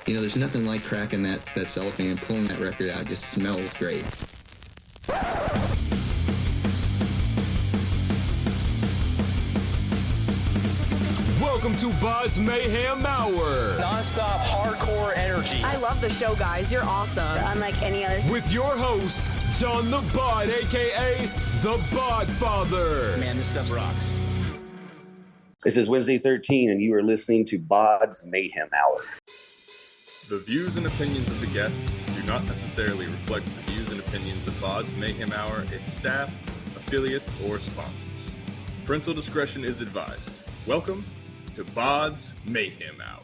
You know, there's nothing like cracking that cellophane and pulling that record out. It just smells great. Welcome to BODS Mayhem Hour. Non-stop hardcore energy. I love the show, guys. You're awesome. Unlike any other. With your host, John the Bod, a.k.a. The Bodfather. Man, this stuff rocks. This is Wednesday 13, and you are listening to BODS Mayhem Hour. The views and opinions of the guests do not necessarily reflect the views and opinions of BODS Mayhem Hour, its staff, affiliates, or sponsors. Parental discretion is advised. Welcome to BODS Mayhem Hour.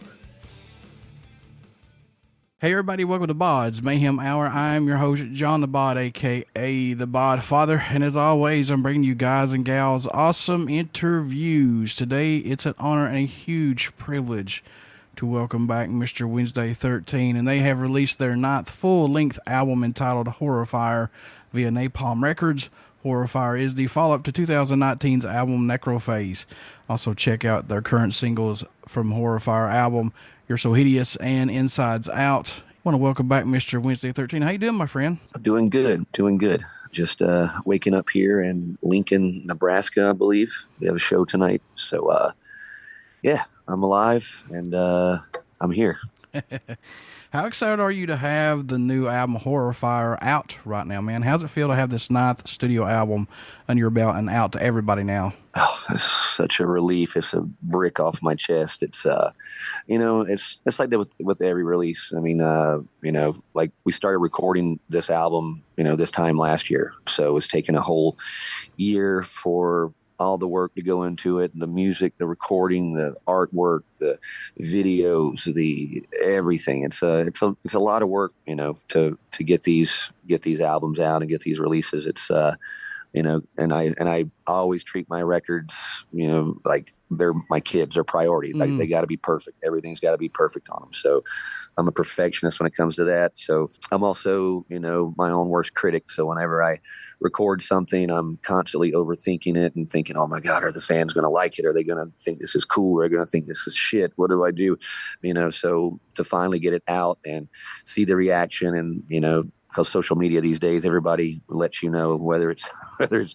Hey everybody, welcome to BODS Mayhem Hour. I'm your host, John the Bod, aka the Bodfather, and as always, I'm bringing you guys and gals awesome interviews. Today, it's an honor and a huge privilege to welcome back Mr. Wednesday 13, and they have released their 9th full-length album entitled Horrifier via Napalm Records. Horrifier is the follow-up to 2019's album Necrophaze. Also check out their current singles from Horrifier album, You're So Hideous and Insides Out. I want to welcome back Mr. Wednesday 13. How you doing, my friend? Doing good. Just waking up here in Lincoln, Nebraska, I believe. We have a show tonight. So, yeah, I'm alive and I'm here. How excited are you to have the new album Horrifier out right now, man? How's it feel to have this 9th studio album under your belt and out to everybody now? Oh, it's such a relief. It's a brick off my chest. It's, it's like that with every release. I mean, like we started recording this album, this time last year. So it's taken a whole year for all the work to go into it, the music, the recording, the artwork, the videos, the everything. It's a lot of work, to get these albums out and get these releases. It's and I always treat my records, like they're my kids, are priority. Like they got to be perfect. Everything's got to be perfect on them. So I'm a perfectionist when it comes to that. So I'm also, my own worst critic. So whenever I record something, I'm constantly overthinking it and thinking, oh my God, are the fans going to like it? Are they going to think this is cool? Are they going to think this is shit? What do I do? So to finally get it out and see the reaction and, because social media these days, everybody lets you know whether it's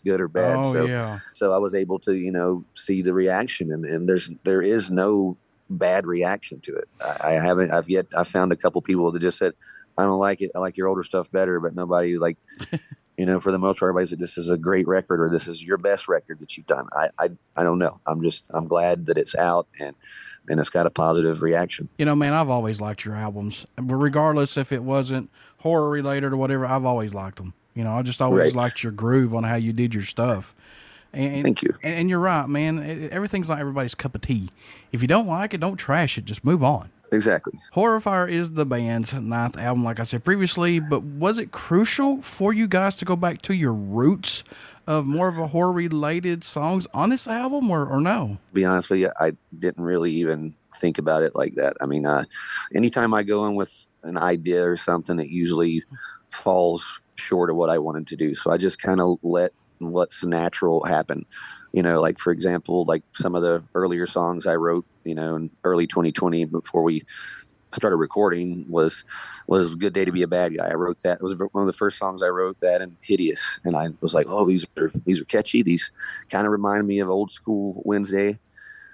good or bad. So I was able to, see the reaction, and there is no bad reaction to it. I've found a couple people that just said, I don't like it. I like your older stuff better, but nobody like, for the most part, everybody said this is a great record or this is your best record that you've done. I don't know. I'm glad that it's out and it's got a positive reaction. Man, I've always liked your albums, but regardless if it wasn't horror related or whatever, I've always liked them. I just always liked your groove on how you did your stuff. And thank you. And you're right, man. Everything's not everybody's cup of tea. If you don't like it, don't trash it. Just move on. Exactly. Horrifier is the band's 9th album, like I said previously, but was it crucial for you guys to go back to your roots of more of a horror-related songs on this album, or no? To be honest with you, I didn't really even think about it like that. I mean, anytime I go in with an idea or something, it usually falls short of what I wanted to do. So I just kind of let what's natural happen. Like, for example, like some of the earlier songs I wrote, in early 2020 before we started recording was Good Day to Be a Bad Guy. I wrote that. It was one of the first songs I wrote, that and Hideous. And I was like, oh, these are catchy. These kind of remind me of old school Wednesday.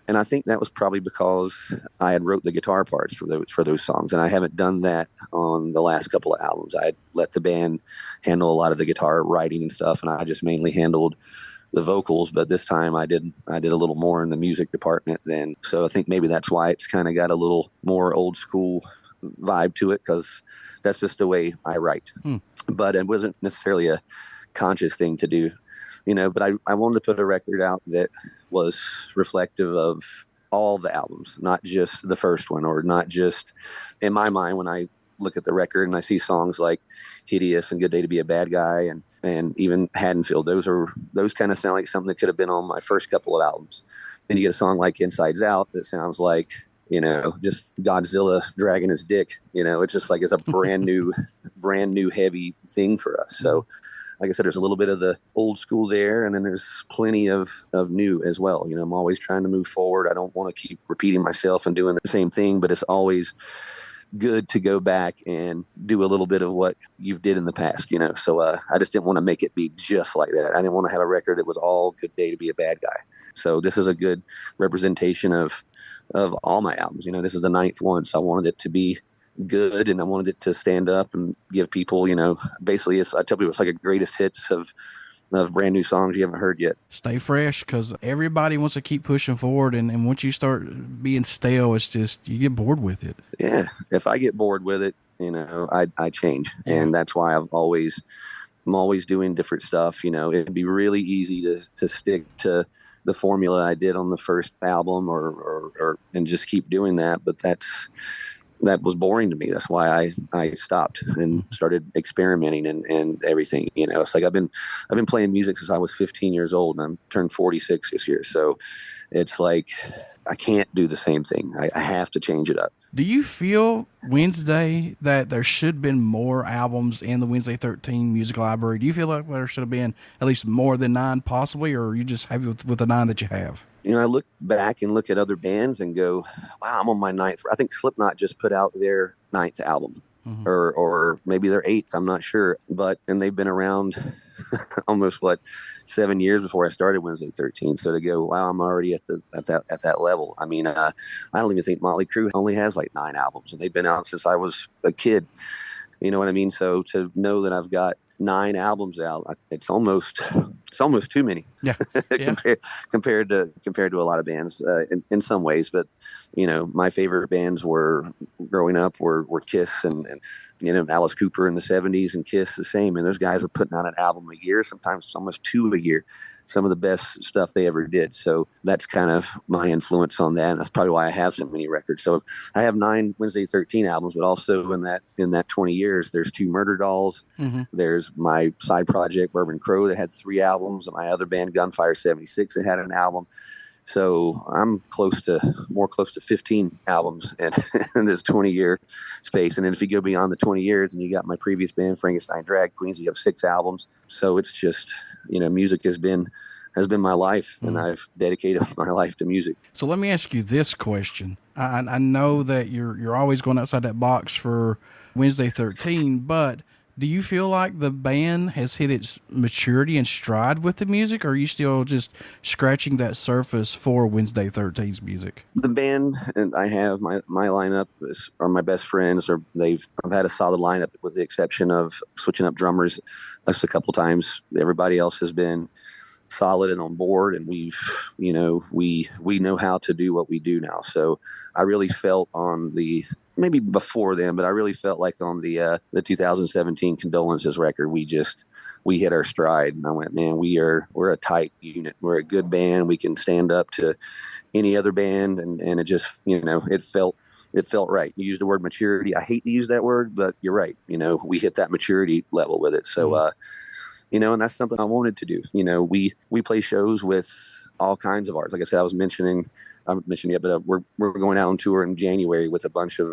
And I think that was probably because I had wrote the guitar parts for those songs. And I haven't done that on the last couple of albums. I let the band handle a lot of the guitar writing and stuff. And I just mainly handled the vocals, but this time I did a little more in the music department then. So I think maybe that's why it's kind of got a little more old school vibe to it, because that's just the way I write. But it wasn't necessarily a conscious thing to do, but I wanted to put a record out that was reflective of all the albums, not just the first one, or not just, in my mind, when I look at the record and I see songs like Hideous and Good Day to Be a Bad Guy and even Haddonfield, those kind of sound like something that could have been on my first couple of albums. Then you get a song like Insides Out that sounds like, just Godzilla dragging his dick. It's just like it's a brand new heavy thing for us. So like I said, there's a little bit of the old school there, and then there's plenty of new as well. I'm always trying to move forward. I don't want to keep repeating myself and doing the same thing, but it's always good to go back and do a little bit of what you've did in the past, So I just didn't want to make it be just like that. I didn't want to have a record that was all good day to be a bad guy. So this is a good representation of all my albums. This is the 9th one, so I wanted it to be good, and I wanted it to stand up and give people, basically, I tell people it's like a greatest hits of brand new songs you haven't heard yet. Stay fresh, because everybody wants to keep pushing forward, and once you start being stale, it's just, you get bored with it. Yeah, if I get bored with it, I change, and that's why I'm always doing different stuff. It'd be really easy to stick to the formula I did on the first album, or and just keep doing that, but that was boring to me. That's why I stopped and started experimenting and everything. It's like I've been playing music since I was 15 years old, and I'm turned 46 this year. So it's like I can't do the same thing. I have to change it up. Do you feel, Wednesday, that there should have been more albums in the Wednesday 13 music library? Do you feel like there should have been at least more than 9 possibly, or are you just happy with the 9 that you have? I look back and look at other bands and go, wow, I'm on my 9th. I think Slipknot just put out their 9th album, or maybe their 8th. I'm not sure. And they've been around almost 7 years before I started Wednesday 13. So to go, wow, I'm already at that level. I mean, I don't even think Motley Crue only has like 9 albums, and they've been out since I was a kid. You know what I mean? So to know that I've got 9 albums out, it's almost too many. Yeah. compared to a lot of bands in some ways. But my favorite bands growing up were Kiss and Alice Cooper in the 70s, and Kiss the same. And those guys were putting out an album a year, sometimes almost 2 a year. Some of the best stuff they ever did. So that's kind of my influence on that. And that's probably why I have so many records. So I have 9 Wednesday 13 albums, but also in that 20 years, there's 2 Murderdolls. There's my side project, Bourbon Crow, that had 3 albums, and my other band, Gunfire 76, that had an album. So I'm more close to 15 albums in this 20-year space. And then if you go beyond the 20 years, and you got my previous band, Frankenstein Drag Queens, you have 6 albums. So it's just, music has been my life, and I've dedicated my life to music. So let me ask you this question. I know that you're always going outside that box for Wednesday 13, but do you feel like the band has hit its maturity and stride with the music, or are you still just scratching that surface for Wednesday 13's music? The band, and I have my lineup are my best friends, I've had a solid lineup with the exception of switching up drummers just a couple times. Everybody else has been solid and on board, and we know how to do what we do now. So I really felt on maybe before then, but I really felt like on the 2017 Condolences record, we hit our stride, and I went, man, we're a tight unit. We're a good band. We can stand up to any other band, and it just, it felt right. You used the word maturity. I hate to use that word, but you're right. We hit that maturity level with it. So, and that's something I wanted to do. We play shows with all kinds of artists. Like I said, I haven't mentioned yet, but we're going out on tour in January with a bunch of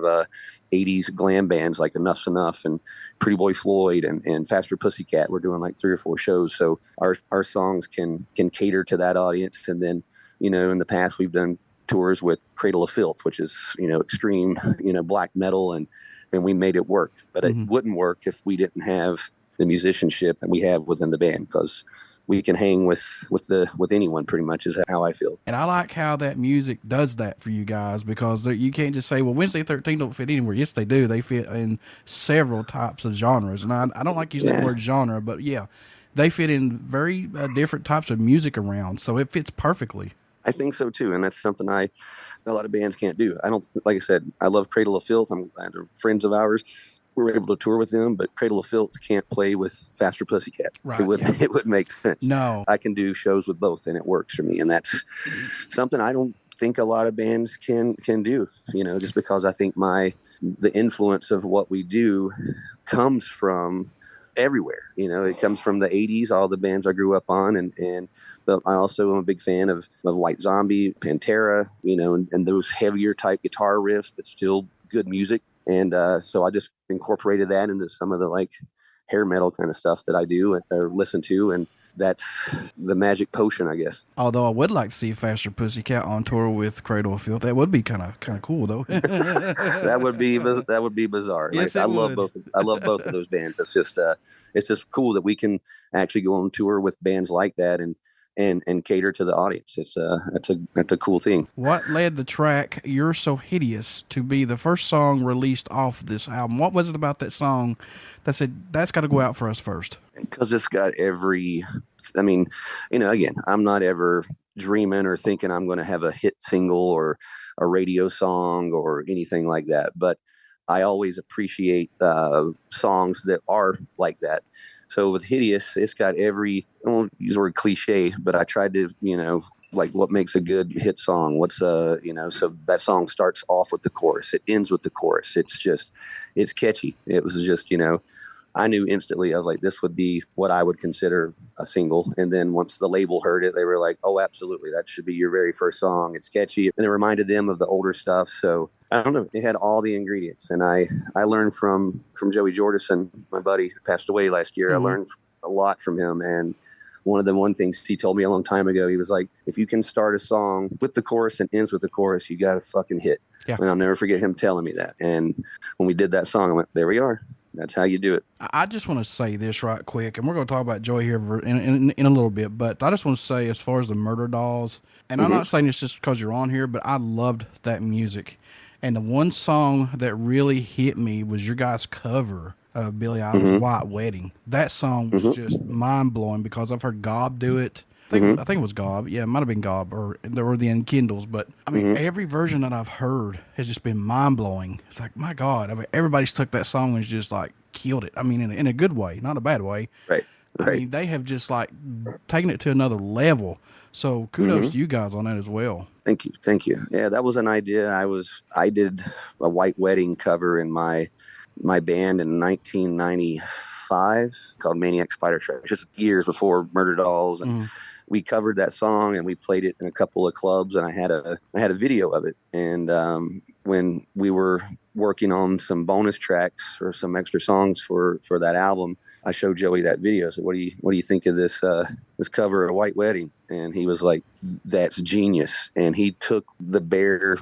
80s glam bands like Enough's Enough and Pretty Boy Floyd and Faster Pussycat. We're doing like 3 or 4 shows. So our songs can cater to that audience. And then, in the past, we've done tours with Cradle of Filth, which is, extreme, black metal, and we made it work. But it wouldn't work if we didn't have the musicianship that we have within the band, because we can hang with anyone, pretty much, is how I feel. And I like how that music does that for you guys, because you can't just say, well, Wednesday 13 don't fit anywhere. Yes, they do. They fit in several types of genres. And I don't like using that word genre, but yeah, they fit in very different types of music around. So it fits perfectly. I think so too. And that's something a lot of bands can't do. Like I said, I love Cradle of Filth. I'm glad they're friends of ours. We were able to tour with them, but Cradle of Filth can't play with Faster Pussycat. Right, it wouldn't make sense. No, I can do shows with both, and it works for me. And that's something I don't think a lot of bands can do. Just because I think the influence of what we do comes from everywhere. It comes from the 80s, all the bands I grew up on, but I also am a big fan of White Zombie, Pantera, and those heavier type guitar riffs, but still good music. And so I just incorporated that into some of the hair metal kind of stuff that I do or listen to. And that's the magic potion, I guess. Although I would like to see Faster Pussycat on tour with Cradle of Filth. That would be kind of cool, though. That would be bizarre. Yes, I it love would. I love both of those bands. It's just cool that we can actually go on tour with bands like that and cater to the audience. That's a cool thing. What led the track "You're So Hideous" to be the first song released off this album? What was it about that song that said that's got to go out for us first? Because it's got again, I'm not ever dreaming or thinking I'm going to have a hit single or a radio song or anything like that. But I always appreciate songs that are like that. So with Hideous, it's got I won't use the word cliche, but I tried to, like what makes a good hit song. So that song starts off with the chorus. It ends with the chorus. It's catchy. It was just, I knew instantly, I was like, this would be what I would consider a single. And then once the label heard it, they were like, oh, absolutely. That should be your very first song. It's catchy. And it reminded them of the older stuff. So I don't know. It had all the ingredients. And I learned from Joey Jordison, my buddy who passed away last year. Mm-hmm. I learned a lot from him. And one things he told me a long time ago, he was like, if you can start a song with the chorus and ends with the chorus, you got a fucking hit. Yeah. And I'll never forget him telling me that. And when we did that song, I went, there we are. That's how you do it. I just want to say this right quick, and we're going to talk about Joey here in a little bit, but I just want to say as far as the Murderdolls, and I'm not saying it's just because you're on here, but I loved that music. And the one song that really hit me was your guys' cover of Billie Eilish's White Wedding. That song was just mind-blowing because I've heard Gob do it. I think it was Gob. Yeah, it might have been Gob or the Enkindles. But, I mean, every version that I've heard has just been mind-blowing. It's like, my God. I mean, everybody's took that song and just, like, killed it. I mean, in a good way, not a bad way. Right. I mean, they have just, like, taken it to another level. So kudos to you guys on that as well. Thank you. Yeah, that was an idea. I did a White Wedding cover in my band in 1995 called Maniac Spider Track, just years before Murderdolls, and we covered that song and we played it in a couple of clubs, and I had a video of it. And when we were working on some bonus tracks or some extra songs for that album, I showed Joey that video. I said, what do you think of this cover of White Wedding? And he was like, that's genius. And he took the bare,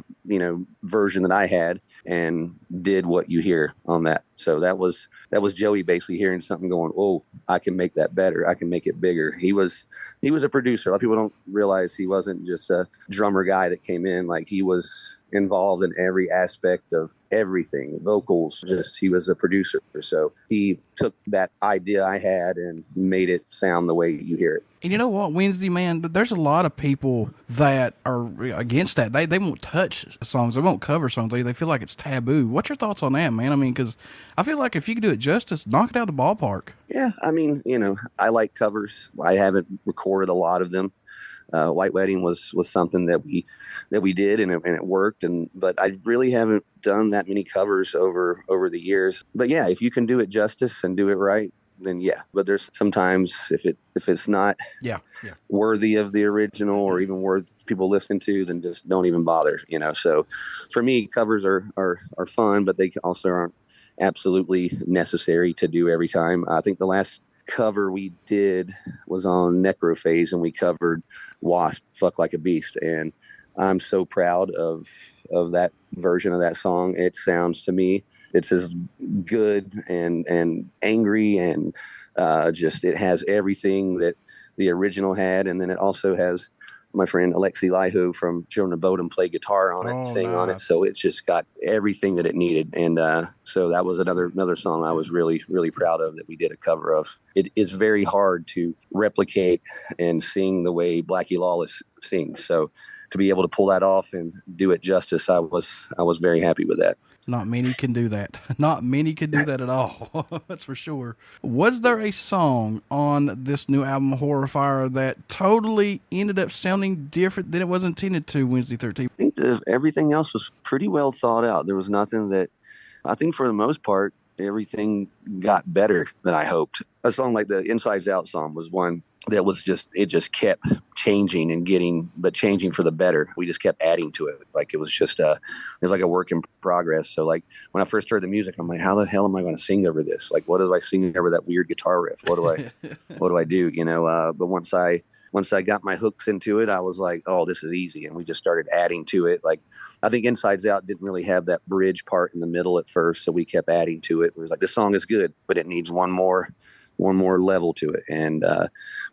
version that I had and did what you hear on that. So that was Joey basically hearing something going, oh, I can make that better. I can make it bigger. He was a producer. A lot of people don't realize he wasn't just a drummer guy that came in. Like, he was involved in every aspect of everything, vocals, he was a producer. So he took that idea I had and made it sound the way you hear it. And you know what, Wednesday, man, there's a lot of people that are against that. They won't touch songs. They won't cover songs. They feel like it's taboo. What's your thoughts on that, man? I mean, because I feel like if you could do it justice, knock it out of the ballpark. Yeah, I mean, I like covers. I haven't recorded a lot of them. White Wedding was something that we did and it worked, but I really haven't done that many covers over the years. But yeah, if you can do it justice and do it right, then yeah. But there's sometimes if it's not worthy of the original or even worth people listening to, then just don't even bother. So for me, covers are fun, but they also aren't absolutely necessary to do every time. I think the last cover we did was on Necrophaze, and we covered Wasp, Fuck Like a Beast, and I'm so proud of that version of that song. It sounds to me, it's as good and angry and just it has everything that the original had, and then it also has my friend Alexi Laiho from Children of Bodom play guitar on it and sing on it, so it's just got everything that it needed. And so that was another song I was really, really proud of that we did a cover of. It is very hard to replicate and sing the way Blackie Lawless sings, so to be able to pull that off and do it justice, I was very happy with that. Not many can do that. Not many can do that at all. That's for sure. Was there a song on this new album, Horrifier, that totally ended up sounding different than it was intended to, Wednesday 13th? I think everything else was pretty well thought out. There was nothing that, I think for the most part, everything got better than I hoped. A song like the Insides Out song was one that was it just kept changing and changing for the better. We just kept adding to it. Like it was just it was like a work in progress. So like when I first heard the music, I'm like, how the hell am I going to sing over this? Like, what do I sing over that weird guitar riff? What do I do? You know, but once I got my hooks into it, I was like, oh, this is easy. And we just started adding to it. Like, I think Insides Out didn't really have that bridge part in the middle at first. So we kept adding to it. It was like, this song is good, but it needs one more level to it. And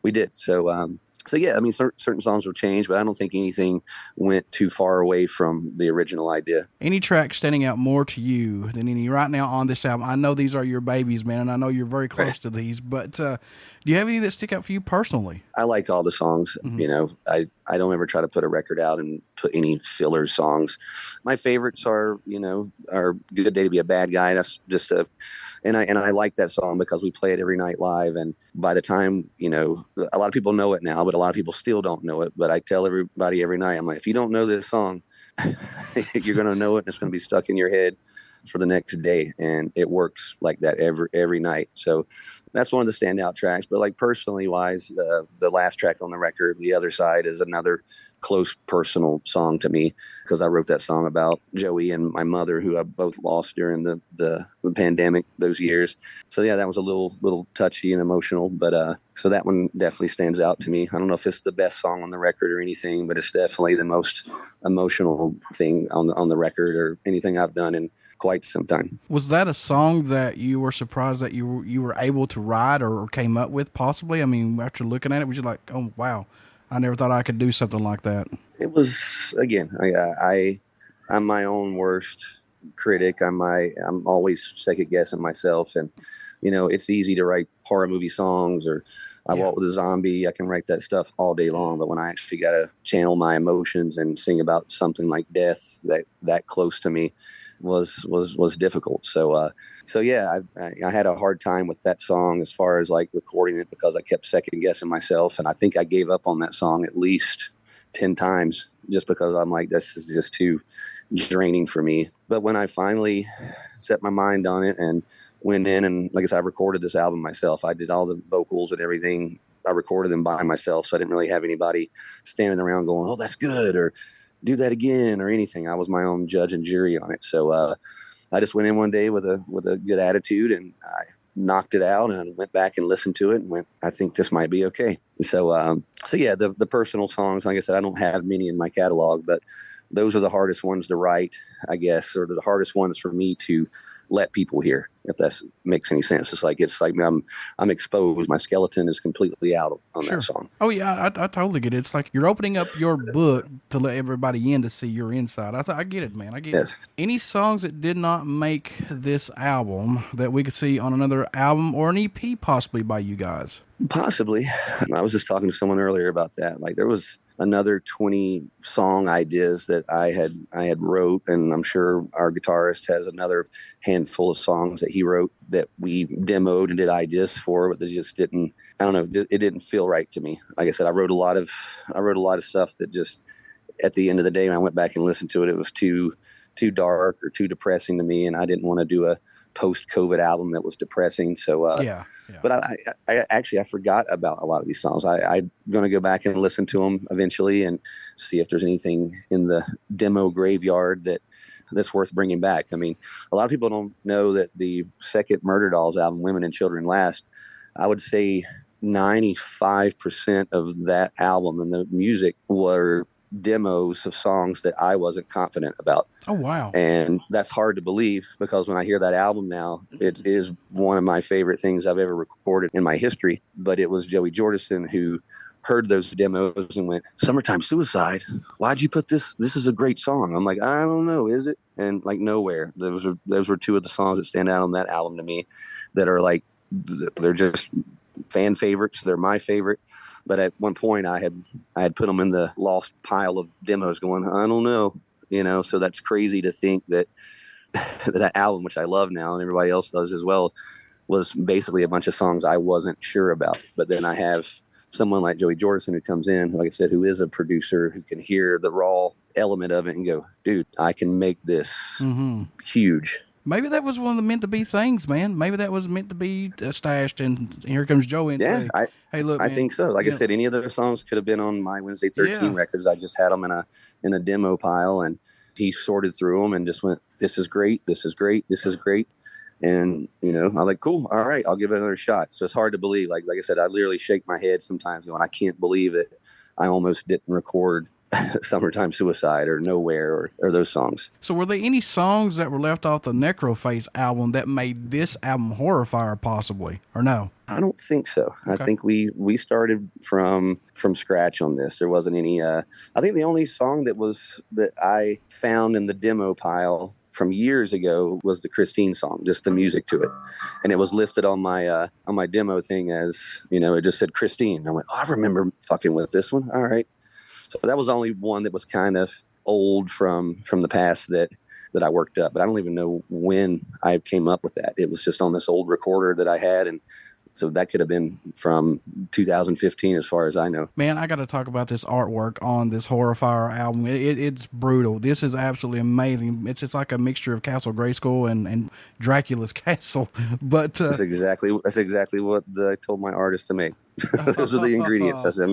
we did. So yeah, I mean, certain songs will change, but I don't think anything went too far away from the original idea. Any track standing out more to you than any right now on this album? I know these are your babies, man, and I know you're very close to these, but do you have any that stick out for you personally? I like all the songs. Mm-hmm. You know, I don't ever try to put a record out and put any filler songs. My favorites are Good Day to Be a Bad Guy. That's just and I like that song because we play it every night live. And by the time, you know, a lot of people know it now, but a lot of people still don't know it. But I tell everybody every night, I'm like, if you don't know this song, you're going to know it and it's going to be stuck in your head for the next day. And it works like that every night. So that's one of the standout tracks. But like personally wise, the last track on the record, The Other Side, is another close personal song to me because I wrote that song about Joey and my mother, who I both lost during the pandemic those years. So yeah, that was a little touchy and emotional, but so that one definitely stands out to me. I don't know if it's the best song on the record or anything, but it's definitely the most emotional thing on the record or anything I've done in quite some time. Was that a song that you were surprised that you were able to write or came up with possibly? I mean, after looking at it, was you like, oh wow, I never thought I could do something like that? It was, again, I'm my own worst critic. I'm always second guessing myself. And, you know, it's easy to write horror movie songs or I walk with a zombie. I can write that stuff all day long. But when I actually got to channel my emotions and sing about something like death that close to me was difficult. So yeah, I had a hard time with that song as far as like recording it because I kept second guessing myself. And I think I gave up on that song at least 10 times just because I'm like, this is just too draining for me. But when I finally set my mind on it and went in and, like I said, I recorded this album myself. I did all the vocals and everything. I recorded them by myself. So I didn't really have anybody standing around going, oh, that's good, or do that again, or anything. I was my own judge and jury on it. So I just went in one day with a good attitude and I knocked it out and went back and listened to it and went, I think this might be okay. So yeah, the personal songs, like I said, I don't have many in my catalog, but those are the hardest ones to write, I guess, or the hardest ones for me to let people hear, if that makes any sense. It's like I'm exposed. My skeleton is completely out on that song. Oh yeah, I totally get it. It's like you're opening up your book to let everybody in to see your inside. I get it, man. I get it. Any songs that did not make this album that we could see on another album or an EP possibly by you guys? Possibly. I was just talking to someone earlier about that. Like there was another 20 song ideas that I had wrote, and I'm sure our guitarist has another handful of songs that he wrote that we demoed and did ideas for, but they just didn't, I don't know, it didn't feel right to me. Like I said, I wrote a lot of stuff that just at the end of the day when I went back and listened to it, it was too dark or too depressing to me, and I didn't want to do a post-COVID album that was depressing. So but I actually forgot about a lot of these songs. I'm going to go back and listen to them eventually and see if there's anything in the demo graveyard that's worth bringing back. I mean, a lot of people don't know that the second Murderdolls album, Women and Children Last, I would say 95% of that album and the music were demos of songs that I wasn't confident about. Oh, wow. And that's hard to believe because when I hear that album now, it is one of my favorite things I've ever recorded in my history. But it was Joey Jordison who heard those demos and went, Summertime Suicide, why'd you put this? This is a great song. I'm like, I don't know, is it? And like Nowhere. Those were two of the songs that stand out on that album to me that are like, they're just fan favorites. They're my favorite. But at one point I had put them in the lost pile of demos going, I don't know, so that's crazy to think that that album, which I love now and everybody else does as well, was basically a bunch of songs I wasn't sure about. But then I have someone like Joey Jordison who comes in, like I said, who is a producer who can hear the raw element of it and go, dude, I can make this huge. Maybe that was one of the meant to be things, man. Maybe that was meant to be stashed, and here comes Joey and say, "Hey, look, I man, think so. Like I said, any of those songs could have been on my Wednesday 13 records. I just had them in a demo pile, and he sorted through them and just went, "This is great. This is great. This is great." And I'm like, "Cool. All right, I'll give it another shot." So it's hard to believe. Like I said, I literally shake my head sometimes, going, "I can't believe it. I almost didn't record Summertime Suicide or Nowhere or those songs." So were there any songs that were left off the Necrophaze album that made this album Horrifier possibly, or no? I don't think so. Okay. I think we started from scratch on this. There wasn't any I think the only song that I found in the demo pile from years ago was the Christine song, just the music to it. And it was listed on my demo thing as, it just said Christine. I went, "Oh, I remember fucking with this one. All right." So that was the only one that was kind of old from the past that I worked up. But I don't even know when I came up with that. It was just on this old recorder that I had. And so that could have been from 2015 as far as I know. Man, I got to talk about this artwork on this Horrifier album. It's brutal. This is absolutely amazing. It's just like a mixture of Castle Grayskull and Dracula's castle. But that's exactly what I told my artist to make. Those are the ingredients. I said,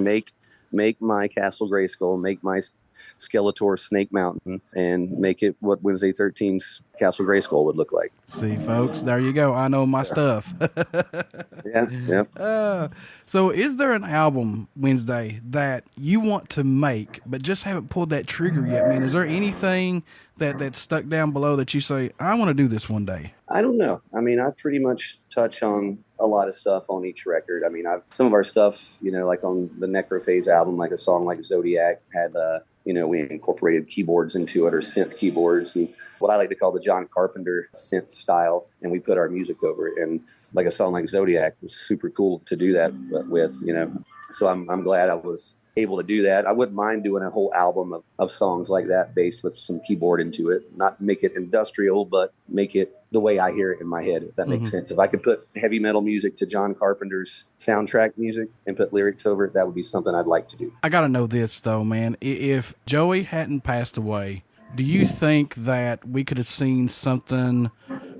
make my Castle Grayskull, make my Skeletor Snake Mountain, and make it what Wednesday 13's Castle Grayskull would look like. See, folks, there you go. I know my stuff. Yeah. So is there an album, Wednesday, that you want to make but just haven't pulled that trigger yet, man? Is there anything that's stuck down below that you say, "I want to do this one day"? I don't know. I mean, I pretty much touch on a lot of stuff on each record. I mean, some of our stuff, like on the Necrophaze album, like a song like Zodiac had, we incorporated keyboards into it, or synth keyboards, and what I like to call the John Carpenter synth style, and we put our music over it. And like a song like Zodiac was super cool to do that with, So I'm glad I was able to do that. I wouldn't mind doing a whole album of songs like that based with some keyboard into it. Not make it industrial, but make it the way I hear it in my head, if that makes sense. If I could put heavy metal music to John Carpenter's soundtrack music and put lyrics over it, that would be something I'd like to do. I got to know this, though, man. If Joey hadn't passed away, do you think that we could have seen something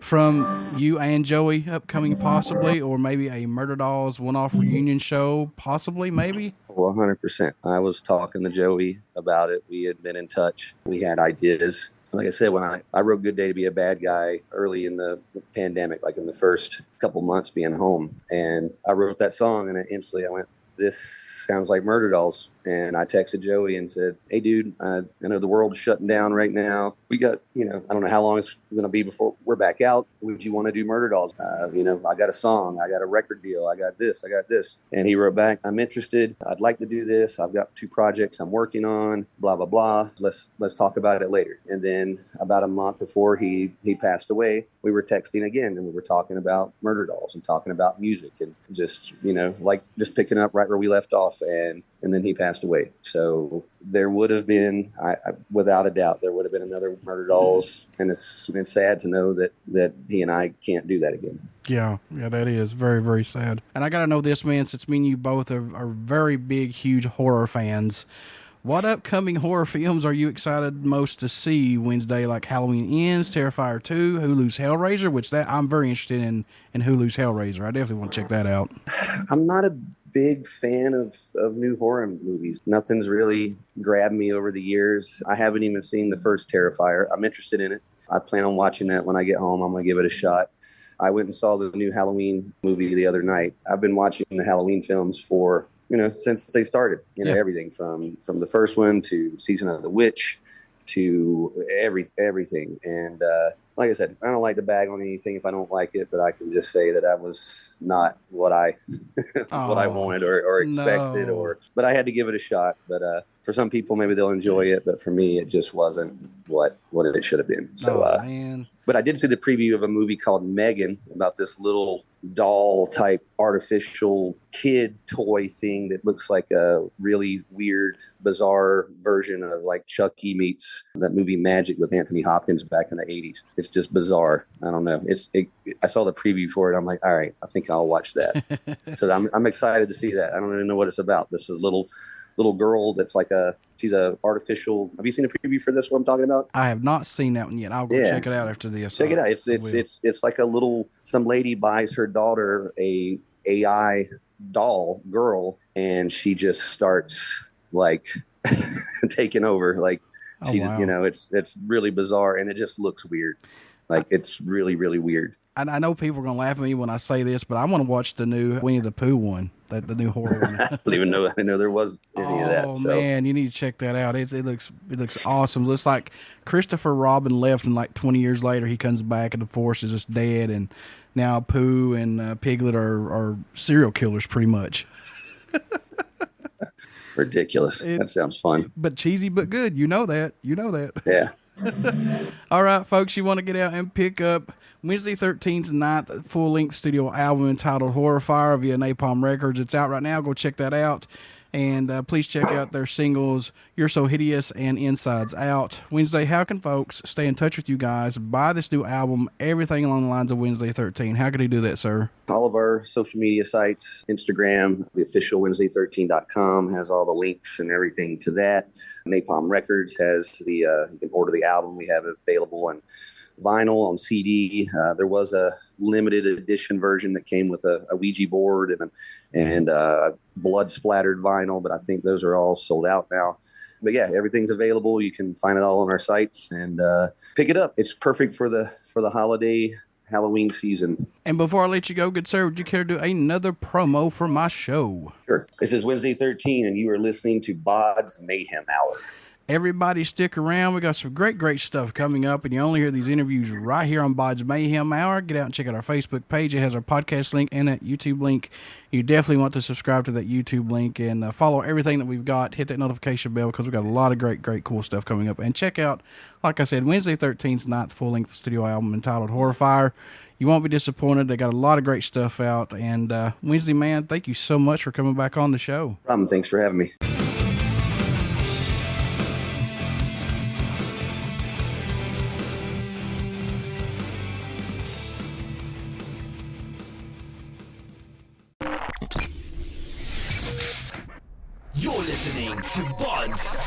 from you and Joey upcoming possibly, or maybe a Murderdolls one-off reunion show possibly, maybe? Well, 100%. I was talking to Joey about it. We had been in touch. We had ideas. Like I said, when I wrote Good Day to Be a Bad Guy early in the pandemic, like in the first couple months being home, and I wrote that song, and instantly I went, "This sounds like Murderdolls." And I texted Joey and said, "Hey, dude, I know the world's shutting down right now. We got, I don't know how long it's going to be before we're back out. Would you want to do Murderdolls? I got a song. I got a record deal. I got this. And he wrote back, "I'm interested. I'd like to do this. I've got 2 projects I'm working on, blah, blah, blah. Let's talk about it later." And then about a month before he passed away, we were texting again, and we were talking about Murderdolls and talking about music and just, just picking up right where we left off. And then he passed away. So there would have been, without a doubt, there would have been another Murderdolls. And it's sad to know that he and I can't do that again. Yeah, that is very, very sad. And I got to know this, man, since me and you both are very big, huge horror fans. What upcoming horror films are you excited most to see Wednesday? Like Halloween Ends, Terrifier 2, Hulu's Hellraiser, which I'm very interested in Hulu's Hellraiser. I definitely want to check that out. I'm not a big fan of new horror movies. Nothing's really grabbed me over the years. I haven't even seen the first Terrifier. I'm interested in it. I plan on watching that when I get home. I'm going to give it a shot. I went and saw the new Halloween movie the other night. I've been watching the Halloween films for, since they started, everything from the first one to Season of the Witch to everything. And like I said, I don't like to bag on anything if I don't like it, but I can just say that was not what I what I wanted or expected, no. But I had to give it a shot. But for some people, maybe they'll enjoy it, but for me, it just wasn't what it should have been. So, man. But I did see the preview of a movie called Megan about this little doll type artificial kid toy thing that looks like a really weird, bizarre version of like Chucky meets that movie Magic with Anthony Hopkins back in the 80s. It's just bizarre. I don't know. I saw the preview for it. I'm like, all right, I think I'll watch that. So I'm excited to see that. I don't even know what it's about. This is a little little girl that's like she's a artificial. Have you seen a preview for this? What I'm talking about? I have not seen that one yet. I'll go check it out after this. Check it out. It's like some lady buys her daughter a AI doll girl, and she just starts like taking over. Like wow. It's really bizarre, and it just looks weird. Like it's really, really weird. I know people are going to laugh at me when I say this, but I want to watch the new Winnie the Pooh one, the new horror one. I don't even know. I didn't know there was any of that. Oh, man, you need to check that out. It looks awesome. It looks like Christopher Robin left, and like 20 years later, he comes back, and the force is just dead, and now Pooh and Piglet are serial killers, pretty much. Ridiculous. That sounds fun. But cheesy, but good. You know that. Yeah. All right, folks, you want to get out and pick up Wednesday 13th's ninth full-length studio album entitled Horrifier via Napalm Records. It's out right now. Go check that out. And please check out their singles, You're So Hideous and Insides Out. Wednesday, how can folks stay in touch with you guys, buy this new album, everything along the lines of Wednesday 13? How can they do that, sir? All of our social media sites, Instagram, the official Wednesday13.com has all the links and everything to that. Napalm Records has you can order the album. We have it available on vinyl, on CD. There was a limited edition version that came with a Ouija board and blood splattered vinyl, but I think those are all sold out now. But yeah, everything's available. You can find it all on our sites and pick it up. It's perfect for the holiday Halloween season. And before I let you go, good sir, would you care to do another promo for my show? Sure. This is Wednesday 13, and you are listening to BODS Mayhem Hour. Everybody stick around. We got some great stuff coming up, and you only hear these interviews right here on BODS Mayhem Hour. Get out and check out our Facebook page. It has our podcast link and that YouTube link. You definitely want to subscribe to that YouTube link and follow everything that we've got. Hit that notification bell because we've got a lot of great cool stuff coming up. And check out, like I said, Wednesday 13th's ninth full-length studio album entitled Horrifier. You won't be disappointed. They got a lot of great stuff out. And Wednesday, man, thank you so much for coming back on the show. Thanks for having me. You're listening to BODS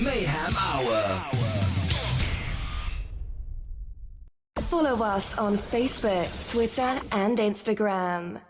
Mayhem Hour. Follow us on Facebook, Twitter, and Instagram.